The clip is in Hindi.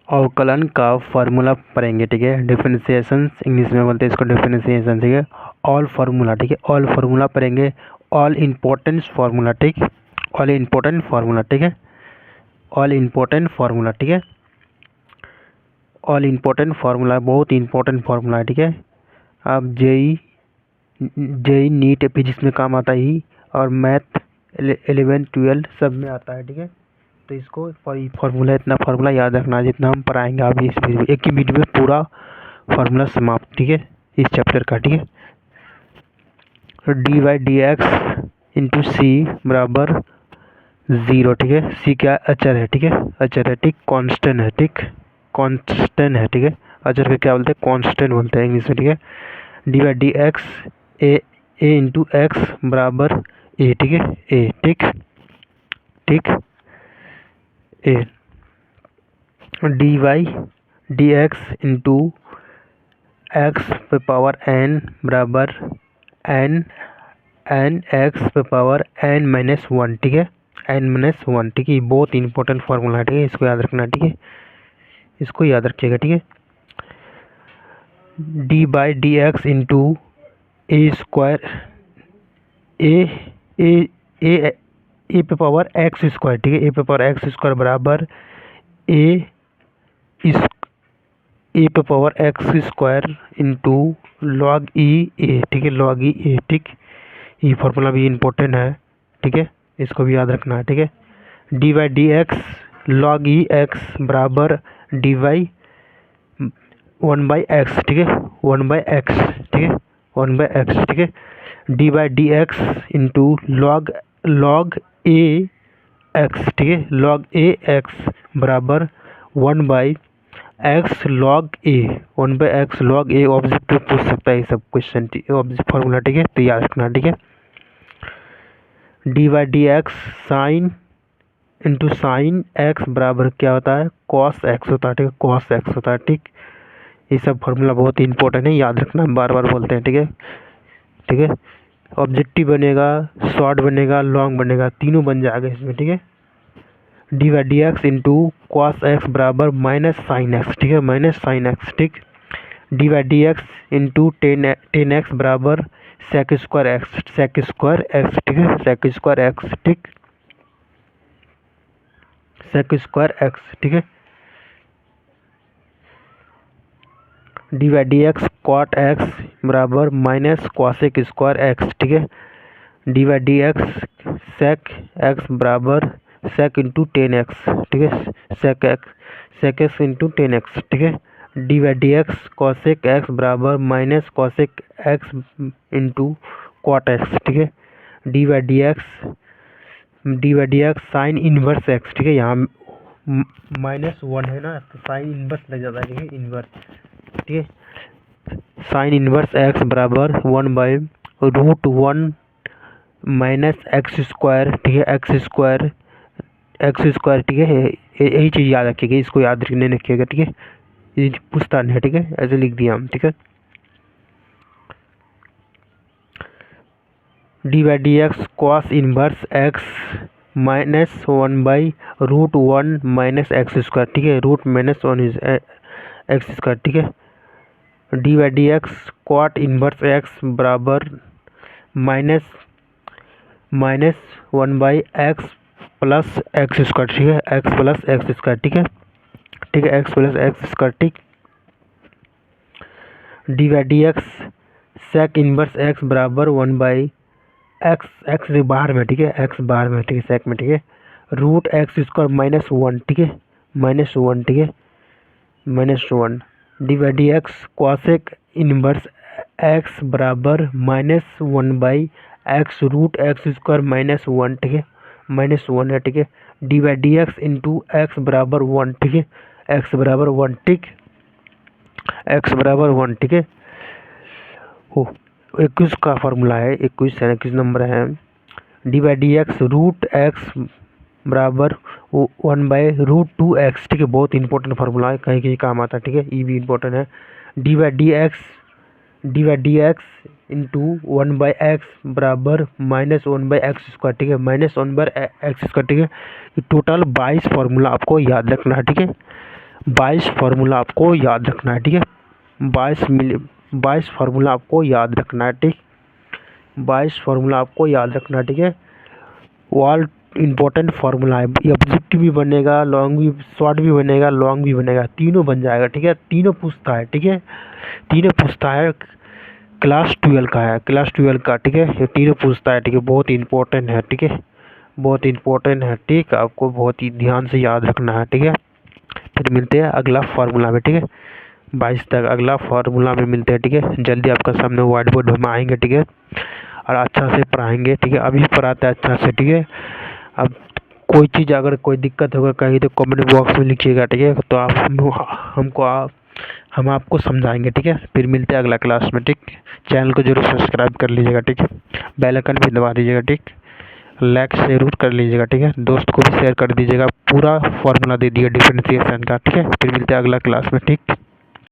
अवकलन का फार्मूला पढ़ेंगे, ठीक है। डिफरेंशिएशन इंग्लिश में बोलते हैं इसको, डिफरेंशिएशन, ठीक है। ऑल फार्मूला, ठीक है, ऑल फार्मूला पढ़ेंगे, ऑल इम्पोर्टेंस फार्मूला, ठीक, ऑल इम्पोर्टेंट फार्मूला, ठीक है, ऑल इम्पोर्टेंट फार्मूला, ठीक है, ऑल इम्पोर्टेंट फार्मूला बहुत इंपॉर्टेंट फार्मूला है, ठीक है। आप जेई नीट फिजिक्स में काम आता ही, और मैथ 11 12 सब में आता है, ठीक है। तो इसको फार्मूला, इतना फार्मूला याद रखना जितना हम पढ़ाएंगे आप इस वीडियो में, एक ही वीडियो में पूरा फार्मूला समाप्त, ठीक है, इस चैप्टर का, ठीक है। D Y D X into C बराबर 0, ठीक है। सी क्या अचर है, ठीक है, अचर है, ठीक, कांस्टेंट है, ठीक, कांस्टेंट है, ठीक है। अचर का क्या बोलते हैं, कांस्टेंट बोलते हैं इंग्लिश में, ठीक है। D Y D X A into X बराबर ए, ठीक है, ए, ठीक, ठीक, A. D Y D X into X पे पावर एन बराबर एन एक्स पे पावर एन माइनस 1, ठीक है, एन माइनस 1, ठीक है। बहुत इंपॉर्टेंट फार्मूला है, ठीक है, इसको याद रखना, ठीक है, इसको याद रखिएगा, ठीक है। D by D X into A square A पे पावर एक्स स्क्वायर, ठीक है, ए पे पावर एक्स स्क्वायर बराबर ए पे power X square into log E A, ठीक है, लॉग ई ए, ठीक। ये फार्मूला भी इम्पोर्टेंट है, ठीक है, इसको भी याद रखना है, ठीक है। D Y D X log E X बराबर डी वाई 1/x, ठीक है, 1/x, ठीक है, 1/x, ठीक है। D Y D X into log A X, ठीक है, लॉग ए एक्स बराबर 1/x log A, 1/x log A. Objective पूछ सकता है ये सब क्वेश्चन, ऑब्जेक्ट फार्मूला, ठीक है, तो याद रखना, ठीक है। D Y D X sine into sine X बराबर क्या होता है, कॉस एक्स होता है, ठीक है, कॉस एक्स होता है, ठीक। ये सब फार्मूला बहुत इंपॉर्टेंट है, याद रखना, बार बार बोलते हैं, ठीक है, ठीक है। ऑब्जेक्टिव बनेगा, शॉर्ट बनेगा, लॉन्ग बनेगा, तीनों बन जाएगा इसमें, ठीक है। D Y D X into cos X बराबर माइनस साइन एक्स, ठीक है, माइनस साइन एक्स, ठीक। D Y D X into tan X बराबर sec square X, sec square X, ठीक है, सेक स्क्वायर एक्स, ठीक, सेक स्क्वायर एक्स, ठीक है। D Y D X cot X बराबर माइनस कॉसेक स्क्वायर एक्स, ठीक है। D Y D X sec X बराबर सेक इंटू टेन एक्स, ठीक है, sec X into tan X, ठीक है। D Y D X cosec X बराबर minus cosec X into cot X, ठीक है। D Y D X sine inverse X, ठीक है, यहाँ -1 है ना, तो साइन इनवर्स लग जाता है, ठीक है, इनवर्स, ठीक है। साइन इनवर्स एक्स बराबर 1/√1 माइनस एक्स स्क्वायर, ठीक है, एक्स स्क्वायर, ठीक है। यही चीज़ याद रखिएगा, इसको याद रखने रखिएगा, ठीक है, ये पूछता नहीं है, ठीक है, ऐसे लिख दिया हम, ठीक है। D Y D X cos inverse X minus 1/√1 minus X square, ठीक है, रूट माइनस 1 एक्स स्क्वायर, ठीक है। D Y D X cot inverse X बराबर minus 1/x plus X square, ठीक है, एक्स प्लस एक्स स्क्वायर, ठीक है, ठीक है, एक्स प्लस एक्स स्क्वायर, ठीक। D Y D X sec inverse X बराबर 1/x, एक्स बाहर में, ठीक है, एक्स बाहर में, ठीक है, सेक में, ठीक है, रूट एक्स स्क्वायर -1, ठीक है, -1, ठीक है, -1। D Y D X cosec inverse X बराबर -1/x रूट एक्स स्क्वायर -1, ठीक है, -1 है, ठीक है। D Y D X into X बराबर 1, ठीक है, एक्स बराबर 1, ठीक, एक्स बराबर 1, ठीक है। हो 21 का फार्मूला है, 21 नंबर है। D Y D X root X बराबर 1/√2x, ठीक है, बहुत इंपॉर्टेंट फार्मूला है, कहीं कहीं काम आता है, ठीक है, ये भी इंपॉर्टेंट है। D Y D X into 1/x बराबर -1/x स्क्वायर, ठीक है, -1/x स्क्वायर, ठीक है। टोटल 22 फार्मूला आपको याद रखना है, ठीक है, 22 फार्मूला आपको याद रखना है, ठीक है। 22 फार्मूला आपको याद रखना है, ठीक। 22 फार्मूला आपको याद रखना है, ठीक है। ऑल इम्पोर्टेंट फार्मूला है, ऑब्जेक्टिव भी बनेगा, लॉन्ग भी, शॉर्ट भी बनेगा, लॉन्ग भी बनेगा, तीनों बन जाएगा, ठीक है। तीनों पूछता है, ठीक है। तीनों पूछता है, क्लास 12 का है, क्लास 12 का, ठीक है। ये तीनों पूछता है, ठीक है। बहुत इंपॉर्टेंट है, ठीक है। बहुत इंपॉर्टेंट है, ठीक। आपको बहुत ही ध्यान से याद रखना है, ठीक है। फिर मिलते हैं अगला फार्मूला में, ठीक है। 22 तक अगला फार्मूला में मिलते हैं, ठीक है। जल्दी आपका सामने व्हाइट बोर्ड हम आएंगे, ठीक है, और अच्छा से पढ़ाएंगे, ठीक है। अभी पढ़ाते हैं अच्छा से, ठीक है। अब कोई चीज़ अगर कोई दिक्कत होगा कहीं तो कमेंट बॉक्स में लिखिएगा, ठीक है। तो हम आपको समझाएंगे, ठीक है। फिर मिलते हैं अगला क्लास में, ठीक। चैनल को जरूर सब्सक्राइब कर लीजिएगा, ठीक है। बेल आइकन भी दबा दीजिएगा, ठीक। लाइक जरूर कर लीजिएगा, ठीक है। दोस्त को भी शेयर कर दीजिएगा। पूरा फॉर्मूला दे दिया डिफरेंशिएशन का, ठीक है। फिर मिलते हैं अगला क्लास में, ठीक।